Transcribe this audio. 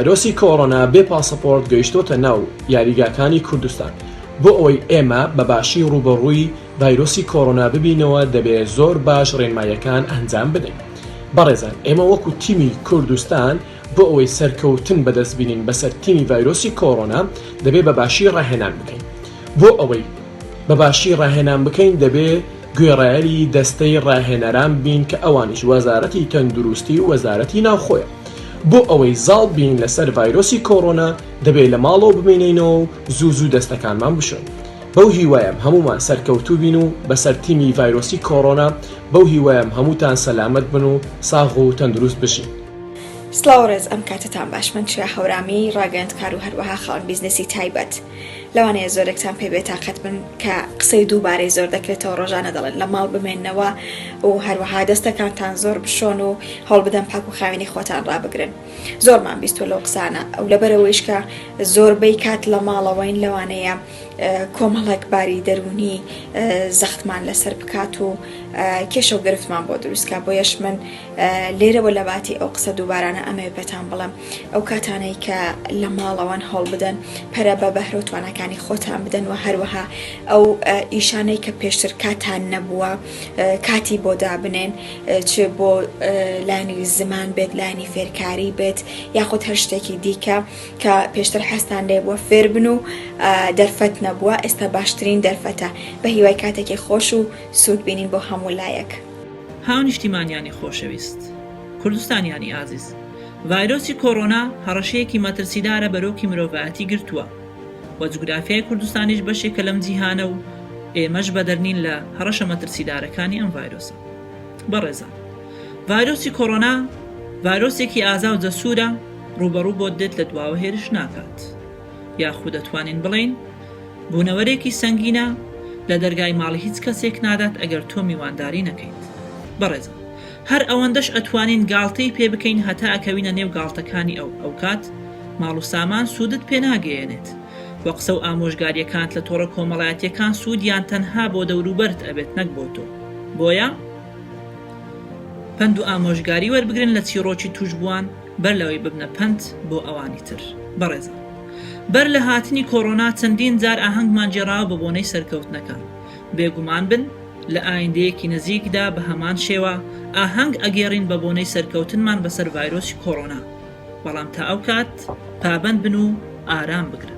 ڤایرۆسی کۆڕۆنا بێ پاسەپۆرت گەیشتۆتە ناو یاریگاکانی کوردستان. بۆ ئەوەی ئێمە بەباشی ڕوبەڕووی ڤایرۆسی کۆڕۆنا ببینەوە دەبێت زۆر باش ڕێنماییەکان ئەنجام بدەین. بەڕێزان ئێمە وەکو تیمی کوردستان بۆ ئەوەی سەرکەوتن بەدەست بینین بەسەر تیمی ڤایرۆسی کۆڕۆنا دەبێت بەباشی ڕاهێنان بکەین. بۆ ئەوەی بەباشی ڕاهێنان بکەین دەبێت گوێڕایەری دەستەی ڕاهێنەران بین کە ئەوانیش وەزارەتی تەندروستی و وەزارەتی ناوخۆیە. بۆ ئەوەی زاڵ بین لەسەر ڤایرۆسی کۆڕۆنا دەبێت لە ماڵەوە بمێنینەوە و زوو دەستەکانمان بشۆین. بەو هیوایم هەمومان سەرکەوتوو بین و بەسەر تیمی ڤایرۆسی کۆڕۆنا بەو هیوایم هەمووتان سەلامەت بن و ساغ و تەندروست بشین. سلااوڕێز ئەم کاتتان باش من چیا هەورامی ڕاگەندکار و هەروەها خاڵ بیزنسی تایبەت لەوانەیە زۆرێکتان پێ بێت تاقەت بن کە قسەی دووبارەی زۆر دەکرێتەوە ڕۆژانە دەڵێن لە ماڵ بمێننەوە و هەروەها دەستەکانتان زۆر بشۆن و هەڵ بدەن پاک و خاوێنی خۆتان ڕابگرن. زۆرمان بیستوە لەو قسانە ئەو لەبەرەوەیش کە زۆربەی کات لە ماڵەوەین لەوانەیە کۆمەڵێک باری دەرونی زەختمان لەسەر بکات و کێشە و گرفتمان بۆ دروستکە. بۆیەش من لێرەوە لە باتی ئەو قسە دووبارانە ئەمێ پێتان بڵم ئەو کاتانەی کە لە ماڵەوەن هەڵ بدەن پەرە بە بەهرە و توانەکانی خۆتان بدەن و هەروەها ئەو ئیشانەی کە پێشتر کاتان نەبووە کاتی بۆ دابنێن چ بۆ لانی زمان بێت لانی فێرکاری بێت یاخود هەر شتێکی دیکە کە پێشتر حەستان لێ بووە فێر بن و دەرفەت نەبووە ئێستا باشترین دەرفەتە بە هیوای کاتێکی خۆش و سوود بینین بۆ هەموو لایەک. هاو نیشتیمانیانی خۆشەویست کوردستانیانی ئازیز، ڤایرۆسی کۆڕۆنا هەڕەشەیەکی مەترسیدارە بەرۆکی مرۆڤایەتی گرتووە و جوگرافیای کوردستانیش بەشێکە لەم جیهانە و ئێمەش بەدەرنین لە هەڕەشە مەترسیدارەکانی ئەم ڤایرۆسە. بەڕێزان، ڤایرۆسی کۆڕۆنا ڤایرۆسێکی ئازا و جەسوورە ڕوبەڕوو بۆ دێت لە دواوە هێرش ناکات یاخود دەتوانین بڵین بوونەوەرێکی سەنگینە لە دەرگای ماڵی هیچ کەسێک نادات ئەگەر تۆ میوانداری نەکەیت. بەڕێزان، هەر ئەوەندەش ئەتوانین گاڵتەی پێ بکەین هەتا ئەکەوینە نێو گاڵتەکانی ئەو کات ماڵ و سامان سوودت پێ ناگەیەنێت وە قسە و ئامۆژگاریەکانت لە تۆڕە کۆمەڵایەتیەکان سوودیان تەنها بۆ دەوروبەرت ئەبێت نەک بۆ تۆ. بۆیە پند و ئامۆژگاری وەربگرن لە چیرۆکی توش بووان بەر لەوەی ببنە پند بۆ ئەوانی تر. بەڕێزان، بەر لە هاتنی کۆڕۆنا چەندین جار ئاهەنگمان جێراوە بە بۆنەی سەرکەوتنەکان. بێگومان بن لە ئایندەیەکی نزیکدا بە هەمان شێوە ئاهەنگ ئەگێڕین بە بۆنەی سەرکەوتنمان بەسەر ڤایرۆسی کۆڕۆنا. بەڵام تا ئەو کات پابەند بن و ئارام بگرن.